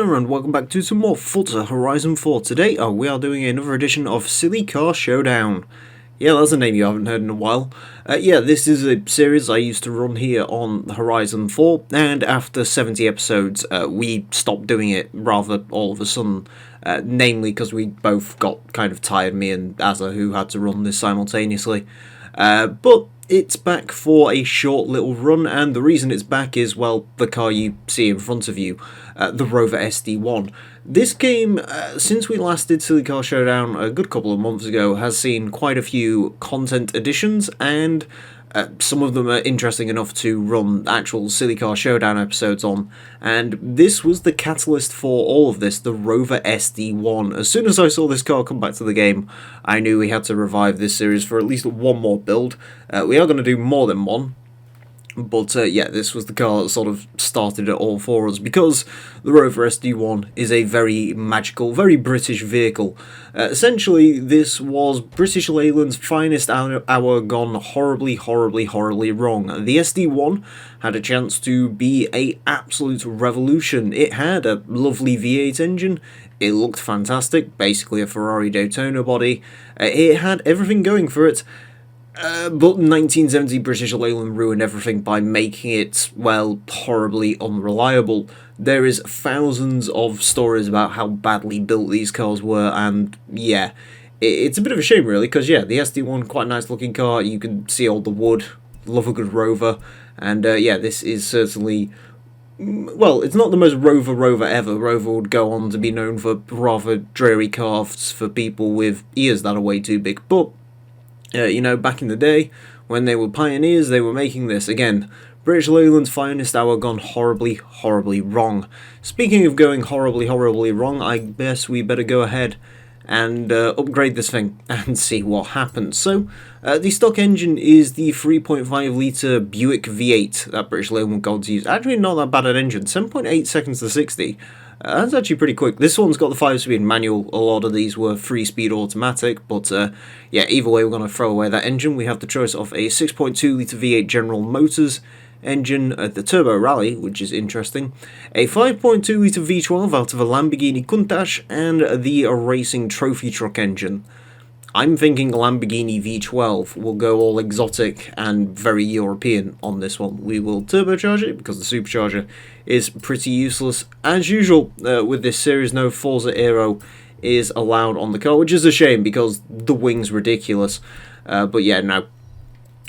there, and welcome back to some more Forza Horizon 4. Today, we are doing another edition of Silly Car Showdown. Yeah, that's a name you haven't heard in a while. Yeah, this is a series I used to run here on Horizon 4, and after 70 episodes, we stopped doing it rather all of a sudden. Namely because we both got kind of tired, me and Azza, who had to run this simultaneously. But it's back for a short little run, and the reason it's back is, well, the car you see in front of you, the Rover SD1. This game, since we last did Silly Car Showdown a good couple of months ago, has seen quite a few content additions, and some of them are interesting enough to run actual Silly Car Showdown episodes on, and this was the catalyst for all of this, the Rover SD1. As soon as I saw this car come back to the game, I knew we had to revive this series for at least one more build. We are going to do more than one, but yeah, this was the car that sort of started it all for us, because the Rover SD1 is a very magical, very British vehicle. Essentially, this was British Leyland's finest hour gone horribly, horribly, horribly wrong. The SD1 had a chance to be an absolute revolution. It had a lovely V8 engine, it looked fantastic, basically a Ferrari Daytona body, it had everything going for it. But 1970 British Leyland ruined everything by making it, well, horribly unreliable. There is thousands of stories about how badly built these cars were, and yeah, it's a bit of a shame really, because yeah, the SD1, quite a nice looking car, you can see all the wood, love a good Rover, and yeah, this is certainly, well, it's not the most Rover ever. Rover would go on to be known for rather dreary cars for people with ears that are way too big, but you know, back in the day, when they were pioneers, they were making this. Again, British Leyland's finest hour gone horribly, horribly wrong. Speaking of going horribly, horribly wrong, I guess we better go ahead and upgrade this thing and see what happens. So, the stock engine is the 3.5 litre Buick V8 that British Leyland gods use. Actually, not that bad an engine, 7.8 seconds to 60. That's actually pretty quick. This one's got the 5-speed manual. A lot of these were 3-speed automatic, but yeah, either way, we're going to throw away that engine. We have the choice of a 6.2 litre V8 General Motors engine, the Turbo Rally, which is interesting, a 5.2 litre V12 out of a Lamborghini Countach, and the Racing Trophy Truck engine. I'm thinking Lamborghini V12 will go all exotic and very European on this one. We will turbocharge it because the supercharger is pretty useless. As usual with this series, no Forza Aero is allowed on the car, which is a shame because the wing's ridiculous. But yeah, no,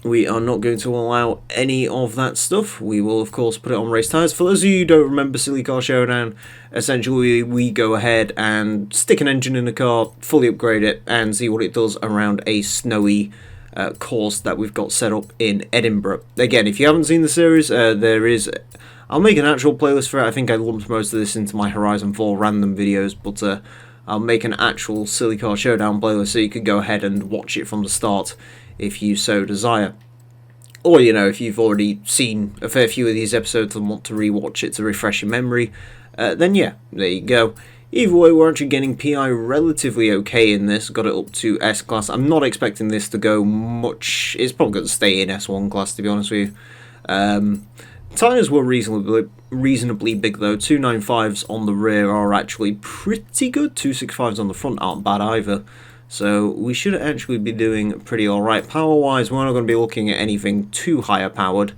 we are not going to allow any of that stuff. We will, of course, put it on race tyres. For those of you who don't remember Silly Car Showdown, essentially we go ahead and stick an engine in a car, fully upgrade it, and see what it does around a snowy course that we've got set up in Edinburgh. Again, if you haven't seen the series, there is... I'll make an actual playlist for it. I think I lumped most of this into my Horizon 4 random videos, but I'll make an actual Silly Car Showdown playlist so you can go ahead and watch it from the start if you so desire. Or, you know, if you've already seen a fair few of these episodes and want to rewatch it to refresh your memory, then yeah, there you go. Either way, we're actually getting PI relatively okay in this, got it up to S-Class. I'm not expecting this to go much, it's probably going to stay in S1 class, to be honest with you. Tyres were reasonably big though, 295s on the rear are actually pretty good, 265s on the front aren't bad either. So we should actually be doing pretty alright. Power-wise, we're not going to be looking at anything too higher powered,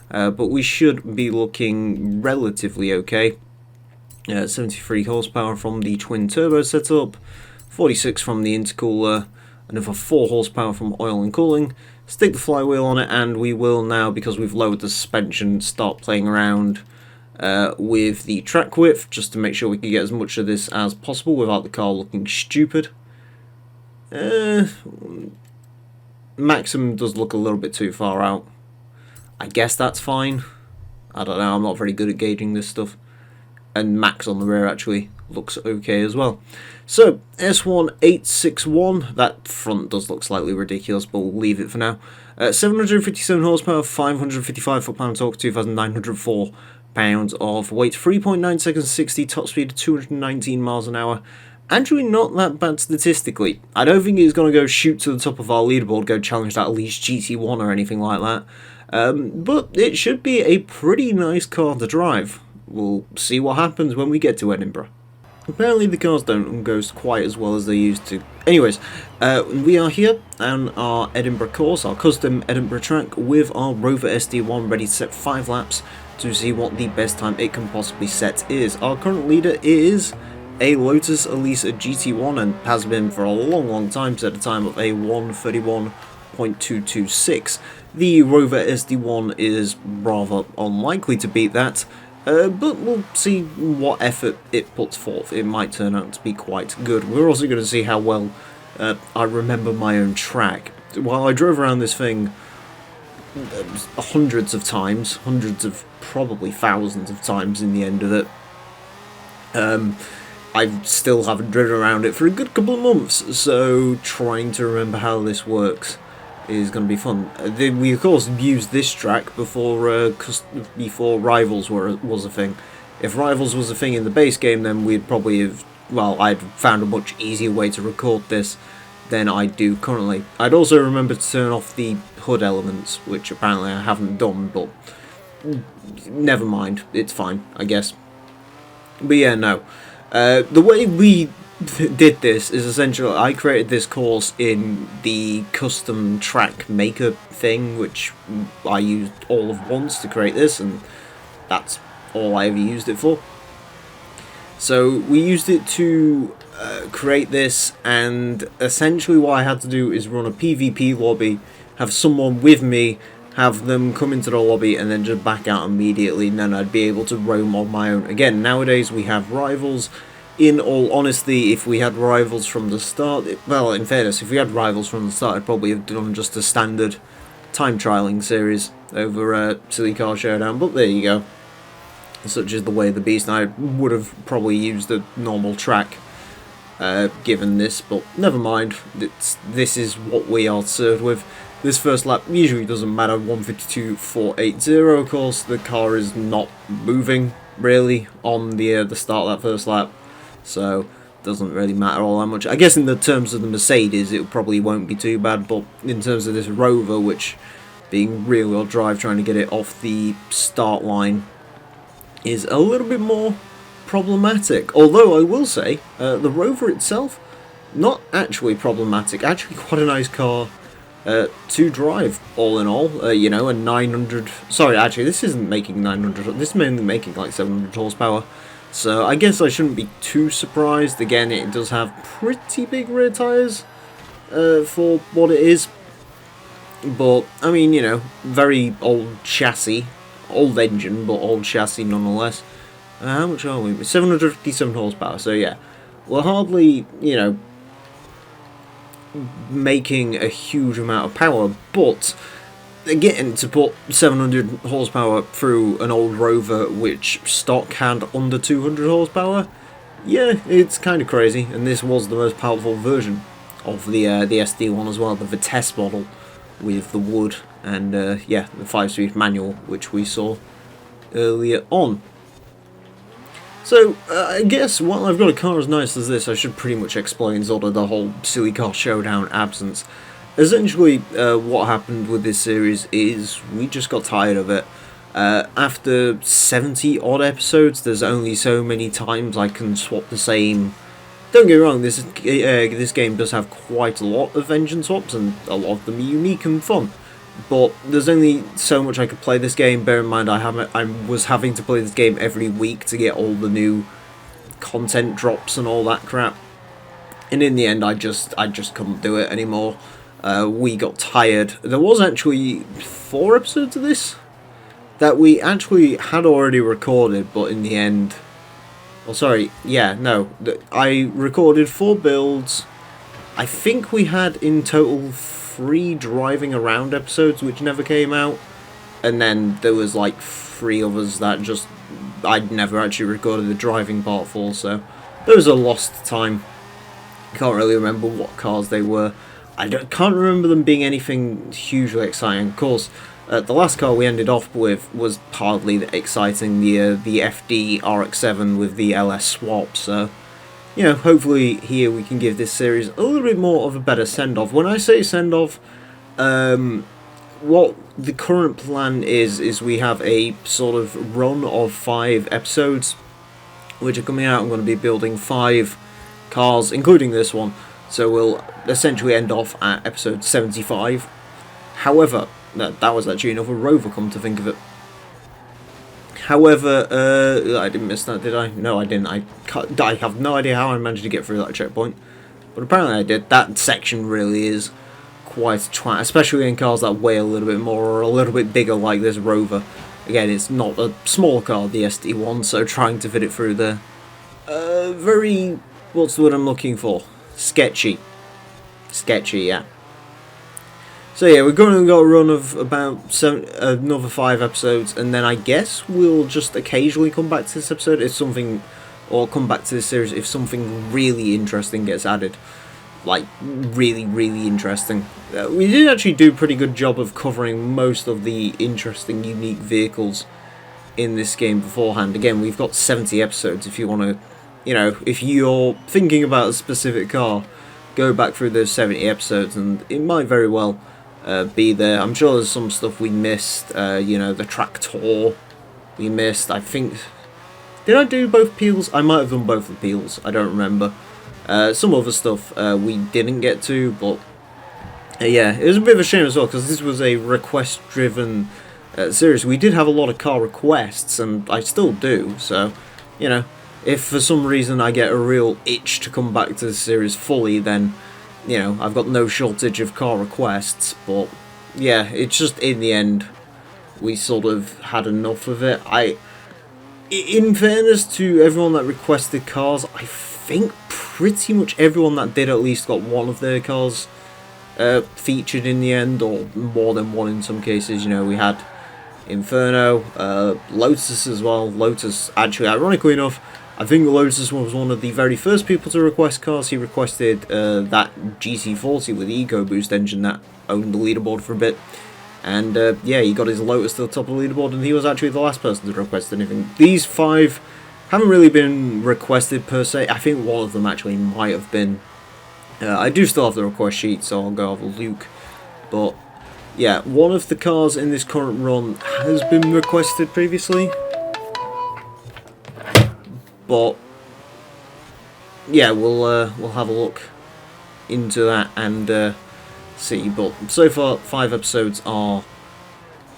but we should be looking relatively okay. 73 horsepower from the twin-turbo setup, 46 from the intercooler, another 4 horsepower from oil and cooling. Stick the flywheel on it, and we will now, because we've lowered the suspension, start playing around with the track width, just to make sure we can get as much of this as possible without the car looking stupid. Maximum does look a little bit too far out. I guess that's fine. I don't know, I'm not very good at gauging this stuff. And max on the rear actually looks okay as well. So, S1861, that front does look slightly ridiculous, but we'll leave it for now. 757 horsepower, 555 foot-pound torque, 2,904 pounds of weight, 3.9 seconds 60, top speed of 219 miles an hour. Actually not that bad statistically. I don't think he's going to go shoot to the top of our leaderboard, go challenge that Elise GT1 or anything like that. But it should be a pretty nice car to drive. we'll see what happens when we get to Edinburgh. Apparently the cars don't go quite as well as they used to. Anyways, we are here on our Edinburgh course, our custom Edinburgh track, with our Rover SD1 ready to set 5 laps to see what the best time it can possibly set is. Our current leader is a Lotus Elisa GT1 and has been for a long time, set a time of a 1:31.226. The Rover SD1 is rather unlikely to beat that. But we'll see what effort it puts forth. It might turn out to be quite good. We're also going to see how well I remember my own track. While I drove around this thing hundreds of times, hundreds of probably thousands of times in the end of it, I still haven't driven around it for a good couple of months, so trying to remember how this works is going to be fun. We of course used this track before Rivals was a thing. If Rivals was a thing in the base game, then we'd probably have, well, I'd found a much easier way to record this than I do currently. I'd also remember to turn off the HUD elements, which apparently I haven't done, but never mind, it's fine, I guess. But yeah, no. The way we did this is essentially I created this course in the custom track maker thing, which I used all of once to create this, and that's all I ever used it for. So we used it to create this, and essentially what I had to do is run a PvP lobby, have someone with me, have them come into the lobby, and then just back out immediately, and then I'd be able to roam on my own. Again, nowadays we have Rivals. In all honesty, if we had Rivals from the start, well, in fairness, if we had Rivals from the start, I'd probably have done just a standard time trialing series over Silly Car Showdown, but there you go. Such is the way of the beast. I would have probably used a normal track given this, but never mind. This is what we are served with. This first lap usually doesn't matter, 1:52.480, of course. The car is not moving, really, on the start of that first lap. So, it doesn't really matter all that much. I guess in the terms of the Mercedes, it probably won't be too bad, but in terms of this Rover, which, being rear-wheel drive, trying to get it off the start line, is a little bit more problematic. Although, I will say, the Rover itself, not actually problematic, actually quite a nice car to drive, all in all. You know, a 900... Sorry, actually, this isn't making 900... This is mainly making, like, 700 horsepower. So I guess I shouldn't be too surprised. Again, it does have pretty big rear tyres for what it is. But, I mean, you know, very old chassis. Old engine, but old chassis nonetheless. How much are we? 757 horsepower, so yeah. We're hardly, you know, making a huge amount of power, but again, to put 700 horsepower through an old Rover which stock had under 200 horsepower, yeah, it's kind of crazy. And this was the most powerful version of the SD1 as well, the Vitesse model with the wood and yeah, the 5-speed manual which we saw earlier on. So, I guess while I've got a car as nice as this, I should pretty much explain sort of the whole Silly Car Showdown absence. Essentially, what happened with this series is we just got tired of it. After 70 odd episodes, there's only so many times I can swap the same... Don't get me wrong, this game does have quite a lot of engine swaps, and a lot of them are unique and fun. But there's only so much I could play this game. Bear in mind, I was having to play this game every week to get all the new content drops and all that crap. And in the end, I just couldn't do it anymore. We got tired. There was actually 4 episodes of this that we actually had already recorded, but in the end... Well, sorry, yeah, no. I recorded 4 builds. I think we had in total 3 driving around episodes which never came out. And then there was like 3 others that just... I'd never actually recorded the driving part for, so... There was a lost time. Can't really remember what cars they were. I can't remember them being anything hugely exciting. Of course, the last car we ended off with was hardly exciting, the FD RX-7 with the LS swap, so, you know, hopefully here we can give this series a little bit more of a better send-off. When I say send-off, what the current plan is we have a sort of run of 5 episodes which are coming out. I'm going to be building 5 cars, including this one, so we'll essentially end off at episode 75. However, that was actually another Rover, come to think of it. However, I didn't miss that, did I? No, I didn't. I have no idea how I managed to get through that checkpoint, but apparently I did. That section really is quite a twat, especially in cars that weigh a little bit more or a little bit bigger like this Rover. Again, it's not a small car, the SD1, so trying to fit it through there. Very, what's the word I'm looking for? Sketchy. Sketchy, yeah. So yeah, we're going to go a run of about another 5 episodes, and then I guess we'll just occasionally come back to this episode if something, or come back to this series if something really interesting gets added. Like, really, really interesting. We did actually do a pretty good job of covering most of the interesting, unique vehicles in this game beforehand. Again, we've got 70 episodes if you want to, you know, if you're thinking about a specific car, go back through those 70 episodes and it might very well be there. I'm sure there's some stuff we missed, you know, the tractor we missed. I think, did I do both peels? I might have done both the peels, I don't remember. Some other stuff we didn't get to, but yeah, it was a bit of a shame as well, because this was a request-driven series. We did have a lot of car requests, and I still do, so, you know, if for some reason I get a real itch to come back to the series fully, then, you know, I've got no shortage of car requests, but yeah, it's just, in the end, we sort of had enough of it. In fairness to everyone that requested cars, I think pretty much everyone that did at least got one of their cars featured in the end, or more than one in some cases. You know, we had Inferno, Lotus as well. Lotus, actually, ironically enough, I think Lotus was one of the very first people to request cars. He requested that GC40 with the EcoBoost engine that owned the leaderboard for a bit. And yeah, he got his Lotus to the top of the leaderboard, and he was actually the last person to request anything. These 5 haven't really been requested per se. I think one of them actually might have been. I do still have the request sheet, so I'll go have a look. But yeah, one of the cars in this current run has been requested previously. But yeah, we'll have a look into that and see. But so far, 5 episodes are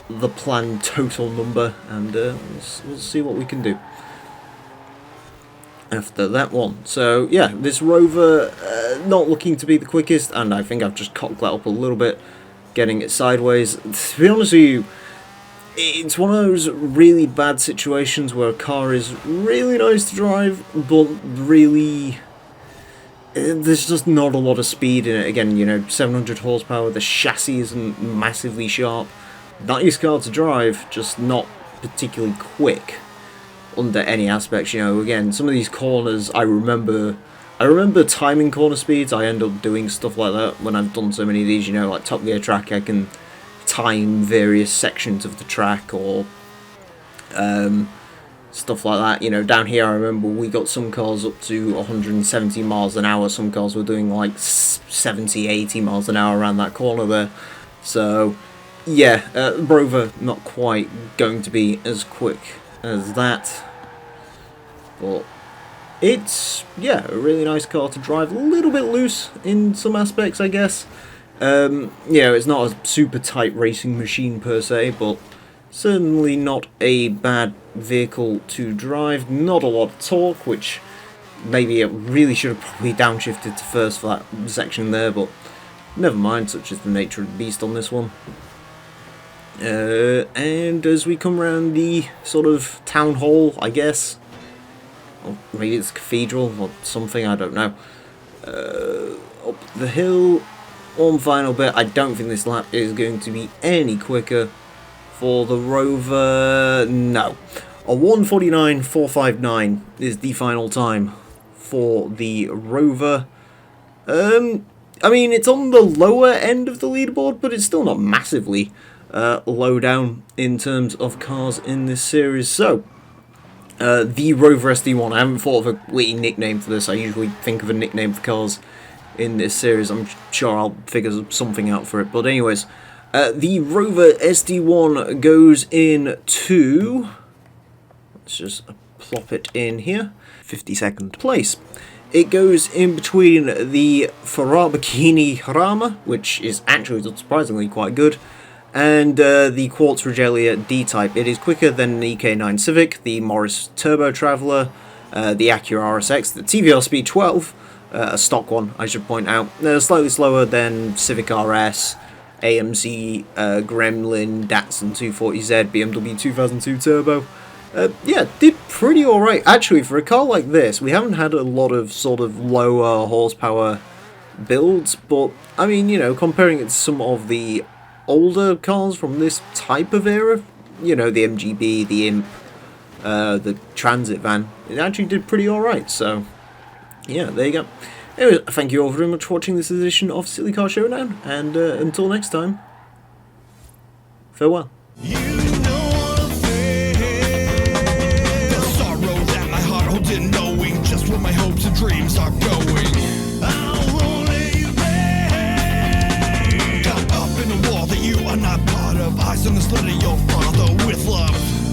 the planned total number, and we'll see what we can do after that one. So yeah, this Rover not looking to be the quickest, and I think I've just cocked that up a little bit, getting it sideways. To be honest with you, it's one of those really bad situations where a car is really nice to drive, but really there's just not a lot of speed in it. Again, you know, 700 horsepower, the chassis isn't massively sharp. Nice car to drive, just not particularly quick under any aspects. You know, again, some of these corners, I remember timing corner speeds. I end up doing stuff like that when I've done so many of these. You know, like Top Gear track, I can time various sections of the track, or stuff like that. You know, down here I remember we got some cars up to 170 miles an hour. Some cars were doing like 70, 80 miles an hour around that corner there. So yeah, Rover not quite going to be as quick as that, but it's, yeah, a really nice car to drive. A little bit loose in some aspects, I guess. You know, it's not a super tight racing machine per se, but certainly not a bad vehicle to drive. Not a lot of torque, which maybe it really should have probably downshifted to first for that section there, but never mind, such is the nature of the beast on this one. And as we come around the sort of town hall, I guess, or maybe it's a cathedral or something, I don't know, up the hill, one final bit. I don't think this lap is going to be any quicker for the Rover. No, a 1:49.459 is the final time for the Rover. I mean, it's on the lower end of the leaderboard, but it's still not massively low down in terms of cars in this series. So, the Rover SD1. I haven't thought of a witty nickname for this. I usually think of a nickname for cars in this series. I'm sure I'll figure something out for it. But anyways, The Rover SD1 goes into, let's just plop it in here, 52nd place. It goes in between the Ferrari Rama, which is actually surprisingly quite good, and the Quartz Regalia D-Type. It is quicker than the EK9 Civic, the Morris Turbo Traveller, the Acura RSX, the TVR Speed 12, a stock one, I should point out. Slightly slower than Civic RS, AMC, Gremlin, Datsun 240Z, BMW 2002 Turbo. Yeah, did pretty alright. Actually, for a car like this, we haven't had a lot of sort of lower horsepower builds, but, I mean, you know, comparing it to some of the older cars from this type of era, you know, the MGB, the Imp, the Transit van, it actually did pretty alright, so, yeah, there you go. Anyway, thank you all very much for watching this edition of Silly Car Showdown, and until next time, farewell. Knowing just where my hopes and dreams are going, I'll only you got up in a war that you are not part of. Eyes on the slit of your father with love.